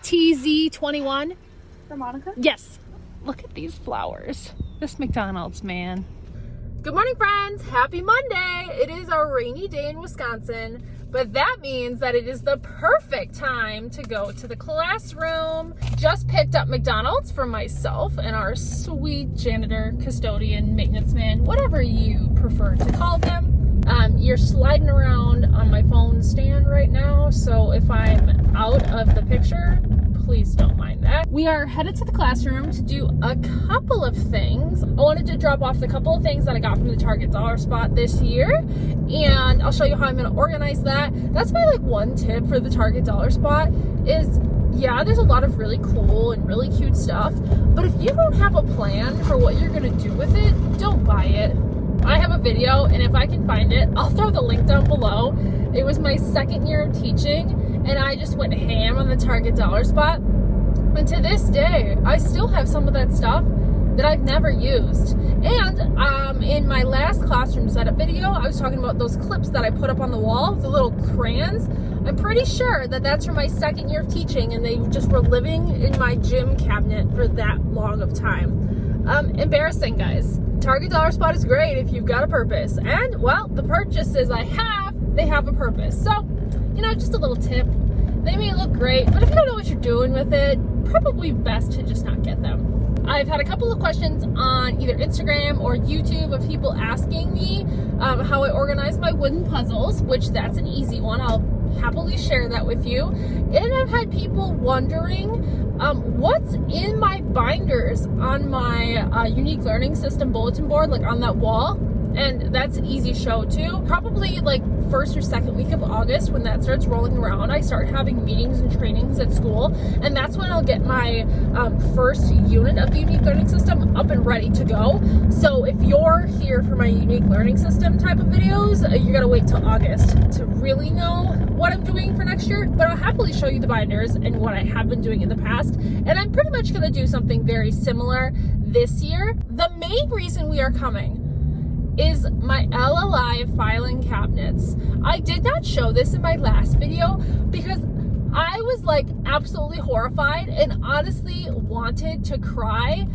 TZ21. For Monica? Yes. Look at these flowers. This McDonald's, man. Good morning, friends. Happy Monday. It is a rainy day in Wisconsin, but that means that it is the perfect time to go to the classroom. Just picked up McDonald's for myself and our sweet janitor, custodian, maintenance man, whatever you prefer to call them. You're sliding around on my phone stand right now, so if I'm out of the picture, please don't mind that. We are headed to the classroom to do a couple of things. I wanted to drop off the couple of things that I got from the Target dollar spot this year, and I'll show you how I'm going to organize that. That's my one tip for the Target dollar spot is, yeah, there's a lot of really cool and really cute stuff, but if you don't have a plan for what you're going to do with it, don't buy it. I have a video, and if I can find it, I'll throw the link down below. It was my second year of teaching, and I just went ham on the Target dollar spot. And to this day, I still have some of that stuff that I've never used. And in my last classroom setup video, I was talking about those clips that I put up on the wall, the little crayons. I'm pretty sure that that's from my second year of teaching, and they just were living in my gym cabinet for that long of time. Embarrassing, guys. Target dollar spot is great if you've got a purpose. And, well, the purchases I have, they have a purpose. So, just a little tip. They may look great, but if you don't know what you're doing with it, probably best to just not get them. I've had a couple of questions on either Instagram or YouTube of people asking me how I organize my wooden puzzles, which that's an easy one. I'll happily share that with you. And I've had people wondering what's in my binders on my unique learning system bulletin board, on that wall. And that's an easy show too. Probably first or second week of August, when that starts rolling around, I start having meetings and trainings at school, and that's when I'll get my first unit of the unique learning system up and ready to go. So if you're here for my unique learning system type of videos, you gotta wait till August to really know what I'm doing for next year, but I'll happily show you the binders and what I have been doing in the past. And I'm pretty much gonna do something very similar this year. The main reason we are coming is my LLI filing cabinets. I did not show this in my last video because I was absolutely horrified and honestly wanted to cry.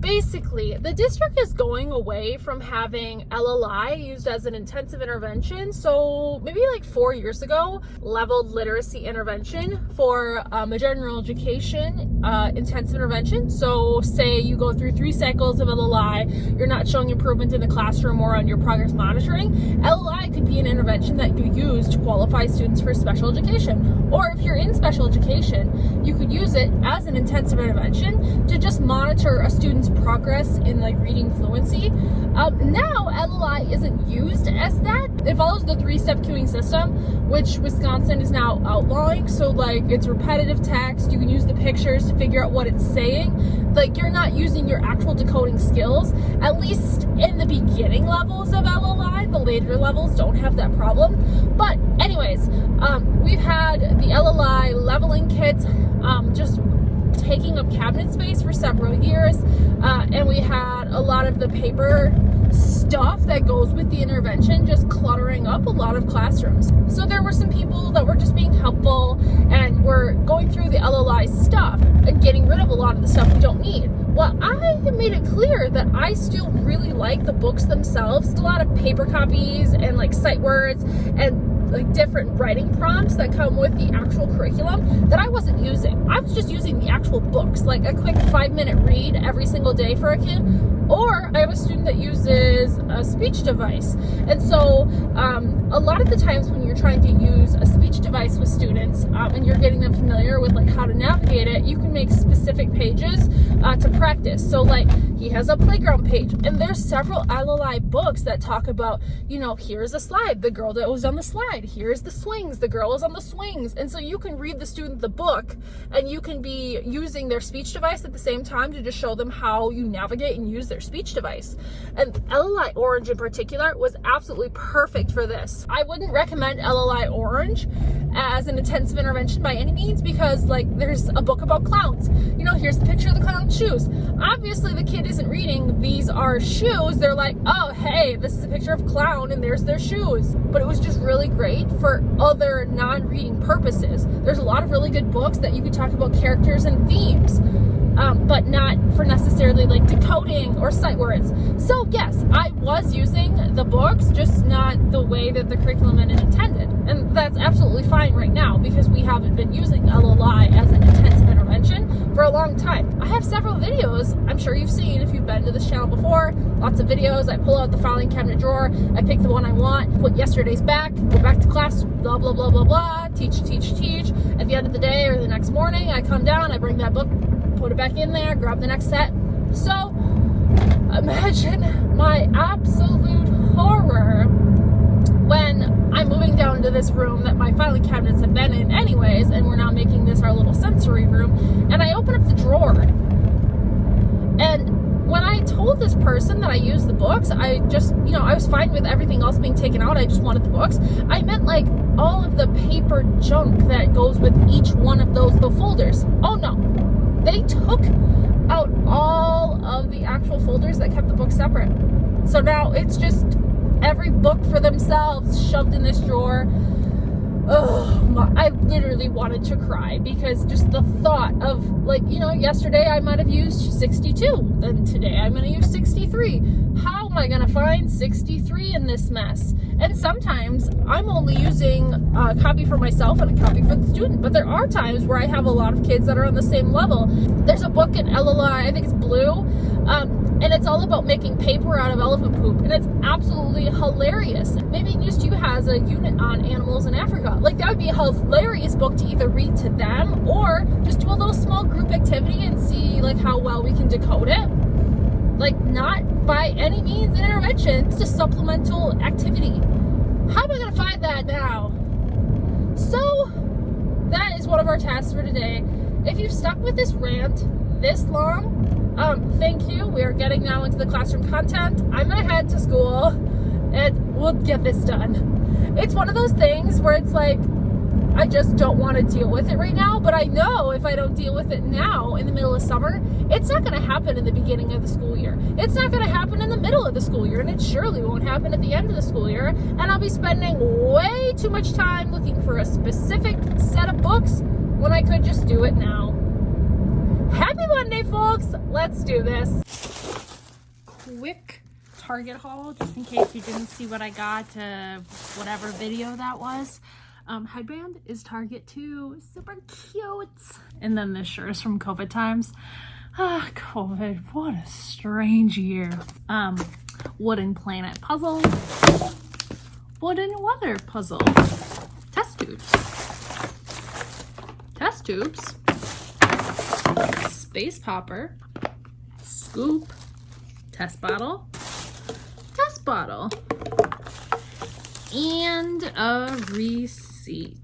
Basically, the district is going away from having LLI used as an intensive intervention. So maybe 4 years ago, leveled literacy intervention for a general education intensive intervention. So say you go through 3 cycles of LLI, you're not showing improvement in the classroom or on your progress monitoring. LLI could be an intervention that you use to qualify students for special education. Or if you're in special education, you could use it as an intensive intervention to just monitor a student's progress in reading fluency. Now LLI isn't used as that. It follows the 3-step queuing system, which Wisconsin is now outlawing. So it's repetitive text. You can use the pictures to figure out what it's saying. You're not using your actual decoding skills, at least in the beginning levels of LLI. The later levels don't have that problem. But anyways, we've had the LLI leveling kits just taking up cabinet space for several years, and we had a lot of the paper stuff that goes with the intervention just cluttering up a lot of classrooms. So there were some people that were just being helpful and were going through the LLI stuff and getting rid of a lot of the stuff we don't need. Well, I made it clear that I still really like the books themselves. A lot of paper copies and sight words and different writing prompts that come with the actual curriculum that I wasn't using. I was just using the actual books, a quick 5-minute read every single day for a kid. Or I have a student that uses a speech device. And so a lot of the times when you're trying to use a speech device with students and you're getting them familiar with how to navigate it, you can make specific pages to practice. So he has a playground page, and there's several LLI books that talk about, here's a slide, the girl that was on the slide, here's the swings, the girl is on the swings. And so you can read the student the book, and you can be using their speech device at the same time to just show them how you navigate and use their speech device. And LLI Orange in particular was absolutely perfect for this. I wouldn't recommend LLI Orange as an intensive intervention by any means, because like there's a book about clowns. You know, here's the picture of the clown's shoes. Obviously the kid isn't reading these are shoes. They're like, oh, hey, this is a picture of clown and there's their shoes. But it was just really great for other non-reading purposes. There's a lot of really good books that you could talk about characters and themes, but not for necessarily like decoding or sight words. So yes, I was using the books, just not the way that the curriculum had intended. And that's absolutely fine right now because we haven't been using LLI as an intensive intervention for a long time. I have several videos I'm sure you've seen if you've been to this channel before. Lots of videos. I pull out the filing cabinet drawer, I pick the one I want, put yesterday's back, go back to class, blah, blah, blah, blah, blah, teach. At the end of the day or the next morning, I come down, I bring that book, put it back in there, grab the next set. So imagine my absolute horror when I'm moving down to this room that my filing cabinets have been in anyways, and we're now making this our little sensory room, and I open up the drawer. And when I told this person that I used the books, I just, you know, I was fine with everything else being taken out, I just wanted the books. I meant like all of the paper junk that goes with each one of those folders. Oh no, they took out all of the actual folders that kept the books separate. So now it's just every book for themselves shoved in this drawer. Oh, I literally wanted to cry because just the thought of, like, you know, yesterday I might have used 62, then today I'm going to use 63. How am I going to find 63 in this mess? And sometimes I'm only using a copy for myself and a copy for the student, but there are times where I have a lot of kids that are on the same level. There's a book in LLI, I think it's blue, and it's all about making paper out of elephant poop, and it's absolutely hilarious. Maybe News 2 has a unit on animals in Africa. Like, that would be a hilarious book to either read to them or just do a little small group activity and see like how well we can decode it. Like, not by any means an intervention, it's a supplemental activity. How am I gonna find that now? So that is one of our tasks for today. If you've stuck with this rant this long, thank you. We are getting now into the classroom content. I'm gonna head to school and we'll get this done. It's one of those things where it's like, I just don't want to deal with it right now, but I know if I don't deal with it now in the middle of summer, it's not going to happen in the beginning of the school year. It's not going to happen in the middle of the school year, and it surely won't happen at the end of the school year, and I'll be spending way too much time looking for a specific set of books when I could just do it now. Happy Monday, folks! Let's do this. Quick Target haul, just in case you didn't see what I got to whatever video that was. Headband is Target too, super cute. And then this shirt is from COVID times. COVID, what a strange year. Wooden planet puzzle, wooden weather puzzle, test tubes, space popper, scoop, test bottle, and a receipt.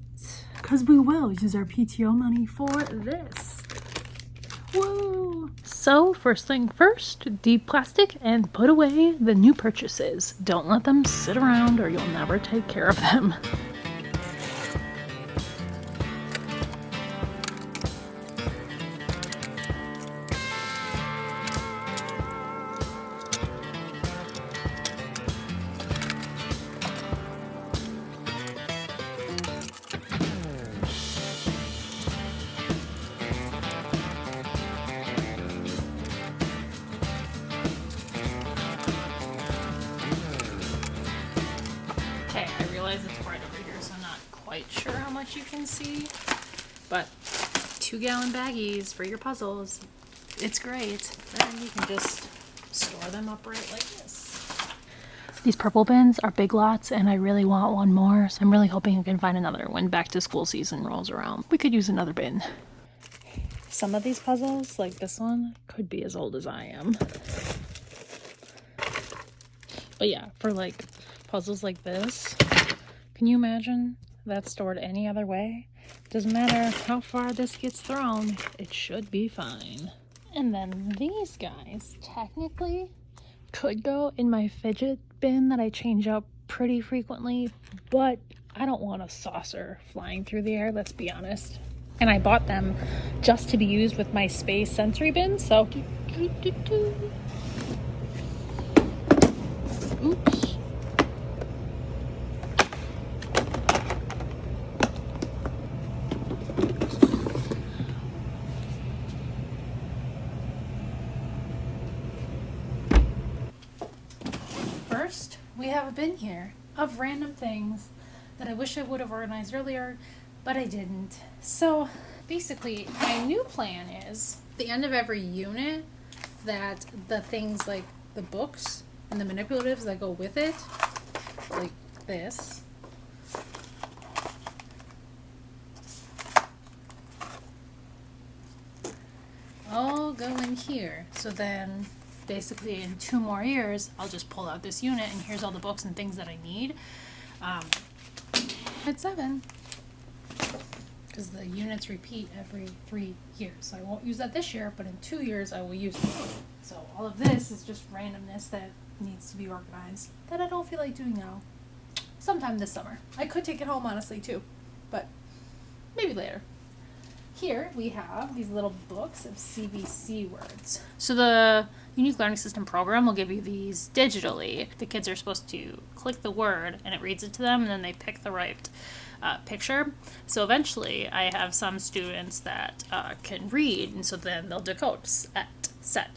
Because we will use our PTO money for this. Woo! So first thing first, deep plastic and put away the new purchases. Don't let them sit around or you'll never take care of them. It's right over here, so I'm not quite sure how much you can see, but 2-gallon baggies for your puzzles. It's great. Then you can just store them upright like this. These purple bins are big lots, and I really want one more, so I'm really hoping I can find another when back to school season rolls around. We could use another bin. Some of these puzzles, like this one, could be as old as I am. But yeah, for like puzzles like this, can you imagine that stored any other way? Doesn't matter how far this gets thrown, it should be fine. And then these guys technically could go in my fidget bin that I change out pretty frequently, but I don't want a saucer flying through the air, let's be honest. And I bought them just to be used with my space sensory bin, so oops. First, we have a bin here of random things that I wish I would have organized earlier, but I didn't. So basically, my new plan is the end of every unit that the things like the books and the manipulatives that go with it, like this, all go in here. So then basically in 2 more years, I'll just pull out this unit and here's all the books and things that I need. At 7, because the units repeat every 3 years. So I won't use that this year, but in 2 years I will use it. So all of this is just randomness that needs to be organized that I don't feel like doing now. Sometime this summer. I could take it home honestly too, but maybe later. Here we have these little books of CVC words. So the Unique Learning System program will give you these digitally. The kids are supposed to click the word and it reads it to them, and then they pick the right picture. So eventually I have some students that can read, and so then they'll decode set. Set.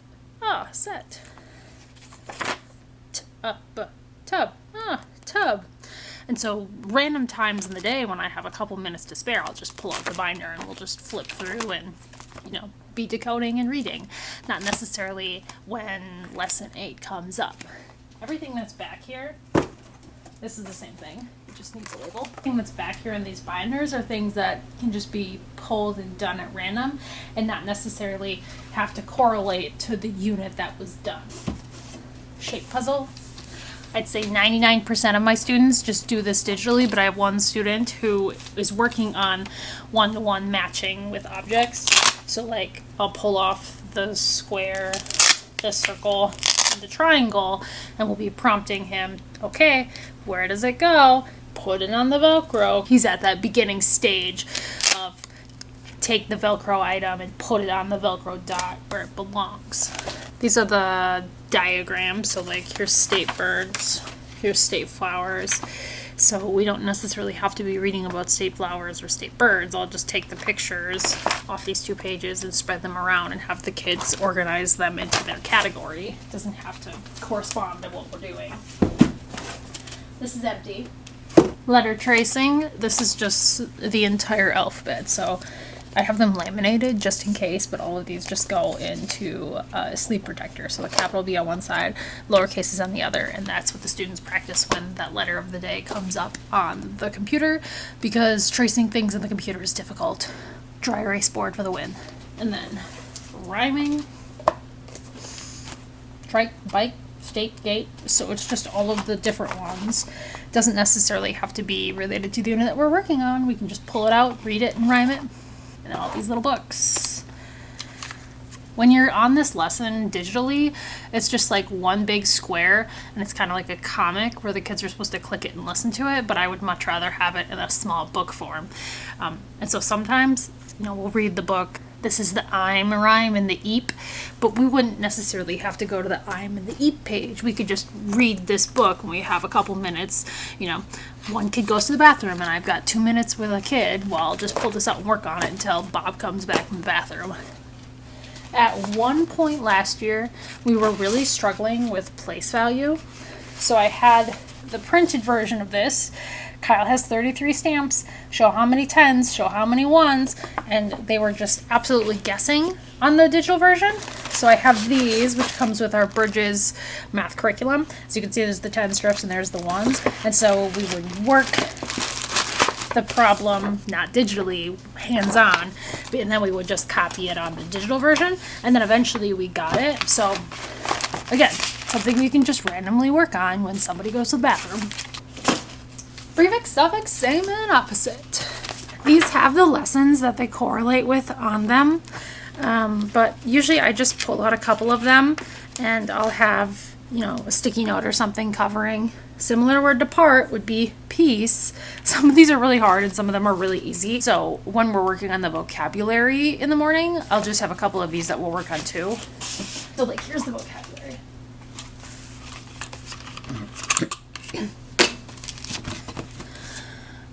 Tub. Tub. And so random times in the day when I have a couple minutes to spare, I'll just pull out the binder and we'll just flip through and, be decoding and reading. Not necessarily when lesson 8 comes up. Everything that's back here, this is the same thing. It just needs a label. Everything that's back here in these binders are things that can just be pulled and done at random and not necessarily have to correlate to the unit that was done. Shape puzzle. I'd say 99% of my students just do this digitally, but I have one student who is working on one-to-one matching with objects. So like I'll pull off the square, the circle, and the triangle, and we'll be prompting him, okay, where does it go? Put it on the Velcro. He's at that beginning stage of take the Velcro item and put it on the Velcro dot where it belongs. These are the diagrams. So like here's state birds, here's state flowers. So we don't necessarily have to be reading about state flowers or state birds. I'll just take the pictures off these 2 pages and spread them around and have the kids organize them into their category. It doesn't have to correspond to what we're doing. This is empty. Letter tracing. This is just the entire alphabet. So I have them laminated just in case, but all of these just go into a sleeve protector. So the capital B on one side, lowercase is on the other, and that's what the students practice when that letter of the day comes up on the computer, because tracing things in the computer is difficult. Dry erase board for the win. And then rhyming, trike, bike, state, gate. So it's just all of the different ones. Doesn't necessarily have to be related to the unit that we're working on. We can just pull it out, read it, and rhyme it. And all these little books. When you're on this lesson digitally, it's just like one big square, and it's kind of like a comic where the kids are supposed to click it and listen to it, but I would much rather have it in a small book form. And so sometimes, we'll read the book. This is the I'm rhyme and the eep, but we wouldn't necessarily have to go to the I'm and the eep page. We could just read this book when we have a couple minutes. One kid goes to the bathroom and I've got 2 minutes with a kid. Well, I'll just pull this out and work on it until Bob comes back from the bathroom. At one point last year, we were really struggling with place value. So I had the printed version of this. Kyle has 33 stamps, show how many 10s, show how many 1s, and they were just absolutely guessing on the digital version. So I have these, which comes with our Bridges math curriculum. So you can see there's the 10 strips and there's the 1s. And so we would work the problem, not digitally, hands-on, and then we would just copy it on the digital version. And then eventually we got it. So again, something we can just randomly work on when somebody goes to the bathroom. Prefix, suffix, same and opposite. These have the lessons that they correlate with on them, but usually I just pull out a couple of them and I'll have, you know, a sticky note or something covering. Similar word to part would be piece. Some of these are really hard and some of them are really easy. So when we're working on the vocabulary in the morning, I'll just have a couple of these that we'll work on too. So like, here's the vocabulary.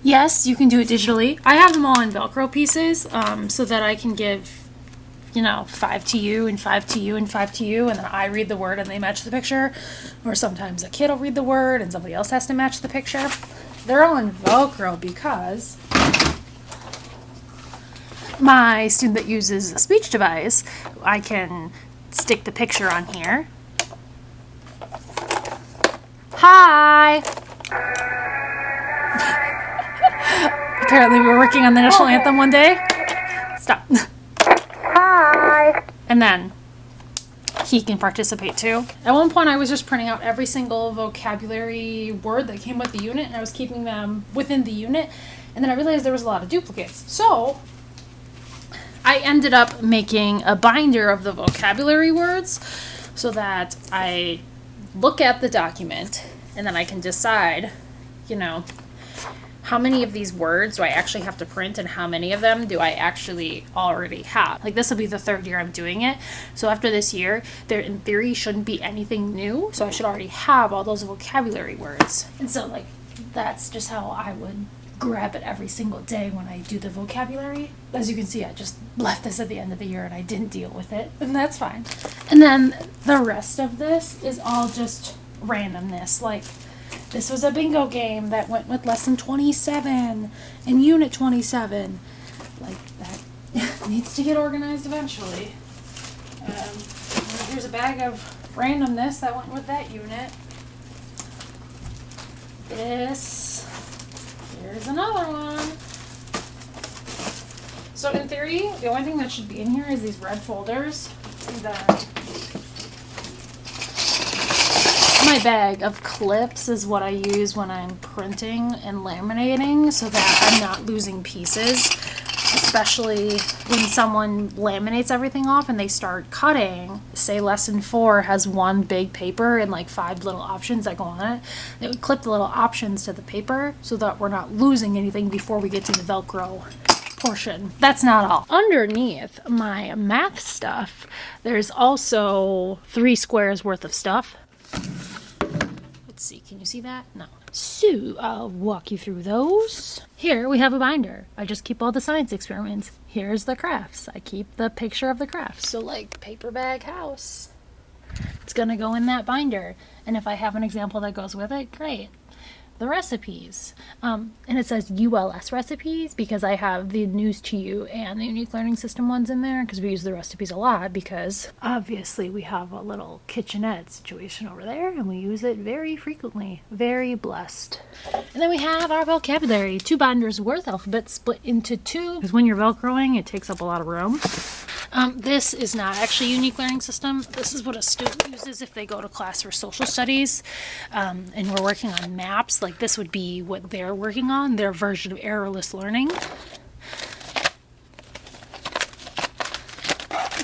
Yes, you can do it digitally. I have them all in Velcro pieces so that I can give, you know, 5 to you and 5 to you and 5 to you, and then I read the word and they match the picture. Or sometimes a kid will read the word and somebody else has to match the picture. They're all in Velcro because my student that uses a speech device, I can stick the picture on here. Hi! Apparently we were working on the national anthem one day. Stop. Hi! And then he can participate too. At one point I was just printing out every single vocabulary word that came with the unit, and I was keeping them within the unit, and then I realized there was a lot of duplicates. So I ended up making a binder of the vocabulary words so that I look at the document and then I can decide, you know, how many of these words do I actually have to print and how many of them do I actually already have. Like, this will be the 3rd year I'm doing it. So after this year, there in theory shouldn't be anything new. So I should already have all those vocabulary words. And so like, that's just how I would grab it every single day when I do the vocabulary. As you can see, I just left this at the end of the year and I didn't deal with it, and that's fine. And then the rest of this is all just randomness. Like, this was a bingo game that went with lesson 27 and unit 27. Like, that needs to get organized eventually. Here's a bag of randomness that went with that unit. Here's another one. So in theory, the only thing that should be in here is these red folders. And then my bag of clips is what I use when I'm printing and laminating so that I'm not losing pieces, especially when someone laminates everything off and they start cutting. Say lesson 4 has one big paper and like 5 little options that go on it. They would clip the little options to the paper so that we're not losing anything before we get to the Velcro portion. That's not all. Underneath my math stuff, there's also 3 squares worth of stuff. Let's see, can you see that? No. So I'll walk you through those. Here we have a binder. I just keep all the science experiments. Here's the crafts. I keep the picture of the crafts. So like paper bag house, it's gonna go in that binder. And if I have an example that goes with it, great. The recipes. And it says ULS recipes because I have the News to You and the Unique Learning System ones in there because we use the recipes a lot because obviously we have a little kitchenette situation over there and we use it very frequently. Very blessed. And then we have our vocabulary. 2 binders worth, alphabet split into 2 because when you're Velcroing it takes up a lot of room. This is not actually Unique Learning System. This is what a student uses if they go to class for social studies and we're working on maps. Like, this would be what they're working on, their version of errorless learning.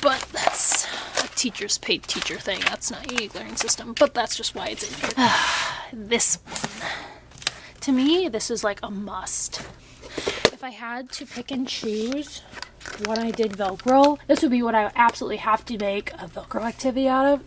But that's a teacher's paid teacher thing. That's not Unique Learning System, but that's just why it's in here. This one. To me, this is like a must. If I had to pick and choose what I did Velcro, this would be what I absolutely have to make a Velcro activity out of.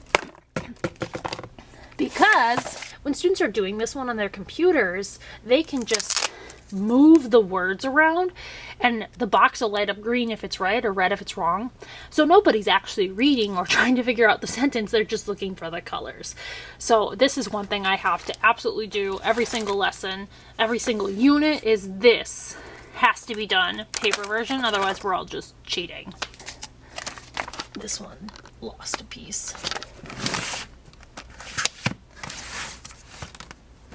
Because when students are doing this one on their computers, they can just move the words around and the box will light up green if it's right or red if it's wrong. So nobody's actually reading or trying to figure out the sentence, they're just looking for the colors. So this is one thing I have to absolutely do every single lesson, every single unit is this. Has to be done paper version, otherwise we're all just cheating. This one lost a piece.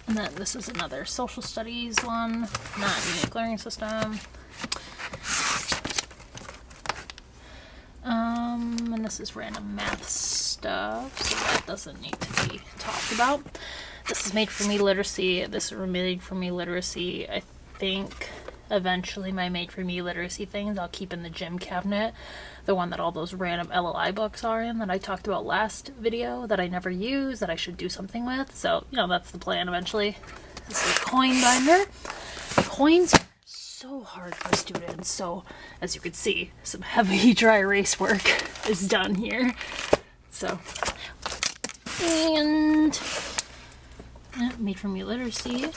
And then this is another social studies one, not Unique Learning System. And this is random math stuff, so that doesn't need to be talked about. This is Made for Me Literacy. This is Made for Me Literacy. I think Eventually my Made For Me literacy things I'll keep in the gym cabinet. The one that all those random LLI books are in that I talked about last video that I never use, that I should do something with. So, you know, that's the plan eventually. This is a coin binder. Coins are so hard for students. So, as you can see, some heavy dry erase work is done here. So, and Made For Me literacy.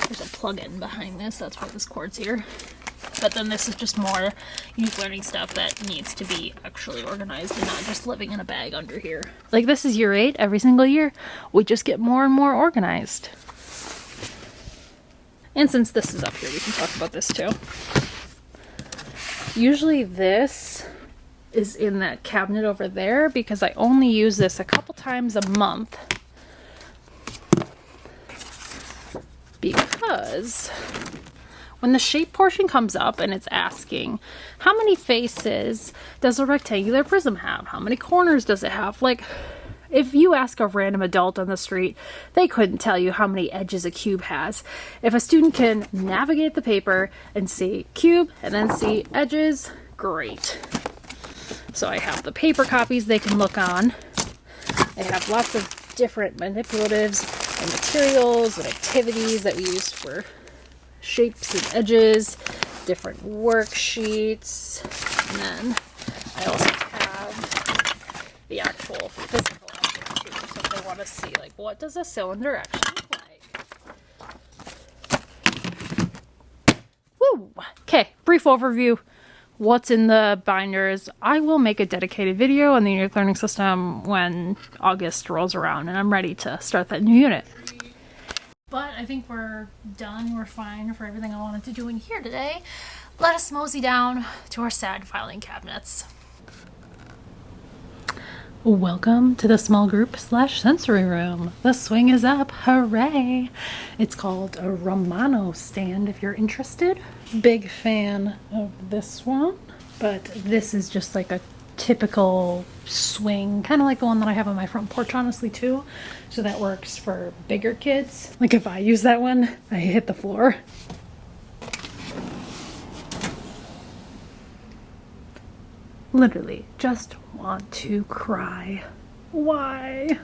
There's a plug-in behind this, that's why this cord's here. But then this is just more youth learning stuff that needs to be actually organized and not just living in a bag under here. Like this is year 8, every single year we just get more and more organized. And since this is up here, we can talk about this too. Usually this is in that cabinet over there because I only use this a couple times a month. Because when the shape portion comes up and it's asking, how many faces does a rectangular prism have? How many corners does it have? Like, if you ask a random adult on the street, they couldn't tell you how many edges a cube has. If a student can navigate the paper and see cube and then see edges, great. So I have the paper copies they can look on. I have lots of different manipulatives and materials and activities that we use for shapes and edges, different worksheets, and then I also have the actual physical object too, so if they want to see like what does a cylinder actually look like. Woo! Okay, brief overview. What's in the binders. I will make a dedicated video on the youth learning system when August rolls around and I'm ready to start that new unit. But I think we're done. We're fine for everything I wanted to do in here today. Let us mosey down to our sad filing cabinets. Welcome to the small group / sensory room. The swing is up. Hooray! It's called a Romano stand if you're interested. Big fan of this one, but this is just like a typical swing, kind of like the one that I have on my front porch, honestly, too. So that works for bigger kids. Like if I use that one, I hit the floor. Literally just want to cry. Why?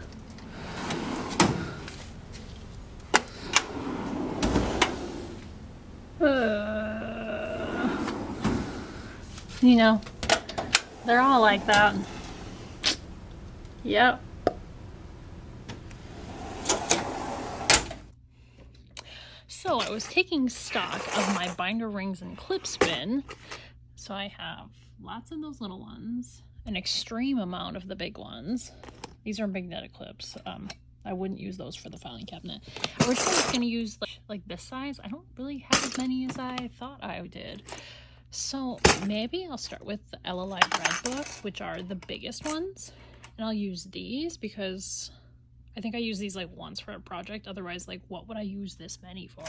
You know, they're all like that. Yep. So I was taking stock of my binder rings and clips bin. So I have lots of those little ones, an extreme amount of the big ones. These are magnetic clips. I wouldn't use those for the filing cabinet. I was going to use like this size. I don't really have as many as I thought I did. So maybe I'll start with the LLI red books, which are the biggest ones. And I'll use these because I think I use these like once for a project. Otherwise, like what would I use this many for?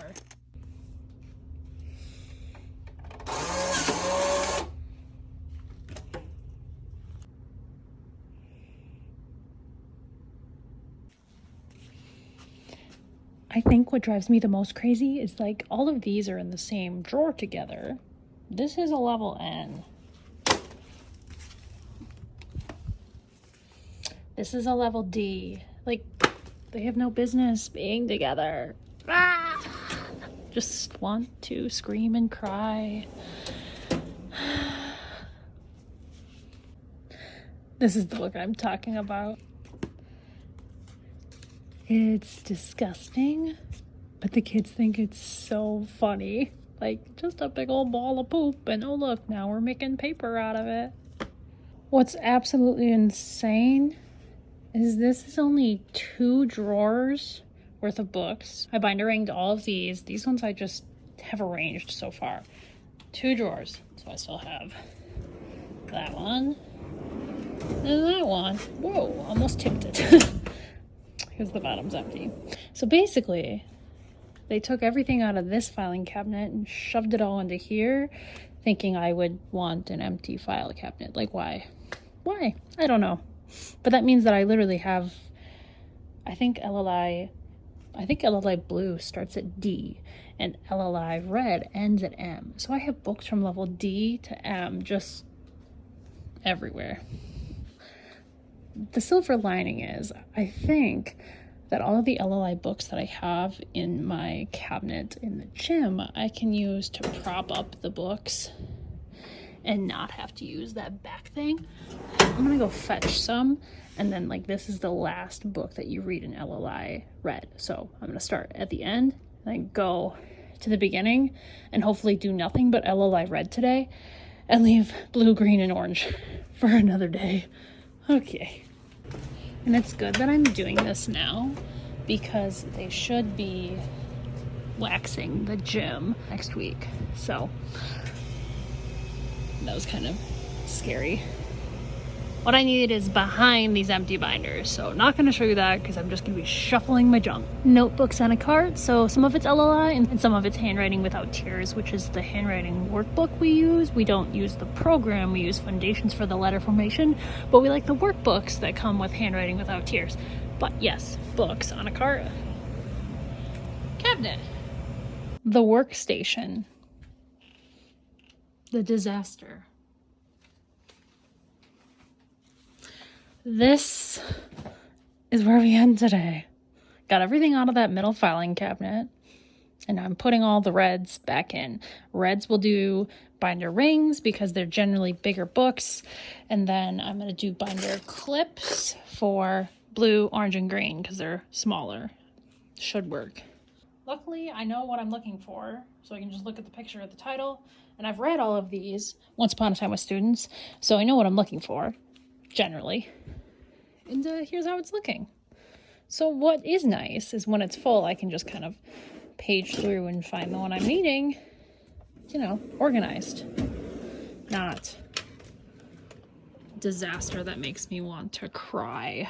I think what drives me the most crazy is like all of these are in the same drawer together. This is a level N. This is a level D. Like, they have no business being together. Ah! Just want to scream and cry. This is the look I'm talking about. It's disgusting, but the kids think it's so funny. Like, just a big old ball of poop, and oh look, now we're making paper out of it. What's absolutely insane is this is only 2 drawers worth of books. I binder ringed all of these. These ones I just have arranged so far. 2 drawers. So I still have that one and that one. Whoa, almost tipped it. Because the bottom's empty. So basically, they took everything out of this filing cabinet and shoved it all into here, thinking I would want an empty file cabinet. Like, why? Why? I don't know. But that means that I literally have, I think LLI I think LLI blue starts at D and LLI red ends at M. So I have books from level D to M just everywhere. The silver lining is, I think that all of the LLI books that I have in my cabinet in the gym, I can use to prop up the books and not have to use that back thing. I'm gonna go fetch some, and then like this is the last book that you read in LLI red. So I'm gonna start at the end, and then go to the beginning, and hopefully do nothing but LLI red today, and leave blue, green, and orange for another day. Okay. And it's good that I'm doing this now, because they should be waxing the gym next week. So that was kind of scary. What I need is behind these empty binders. So not going to show you that because I'm just going to be shuffling my junk. Notebooks on a cart. So some of it's LLI and some of it's handwriting without tears, which is the handwriting workbook we use. We don't use the program. We use Foundations for the letter formation, but we like the workbooks that come with handwriting without tears. But yes, books on a cart. Cabinet. The workstation. The disaster. This is where we end today. Got everything out of that middle filing cabinet, and I'm putting all the reds back in. Reds will do binder rings because they're generally bigger books, and then I'm going to do binder clips for blue, orange, and green because they're smaller. Should work. Luckily, I know what I'm looking for, so I can just look at the picture at the title, and I've read all of these once upon a time with students, so I know what I'm looking for, generally. And here's how it's looking. So what is nice is when it's full, I can just kind of page through and find the one I'm needing, you know, organized. Not disaster that makes me want to cry.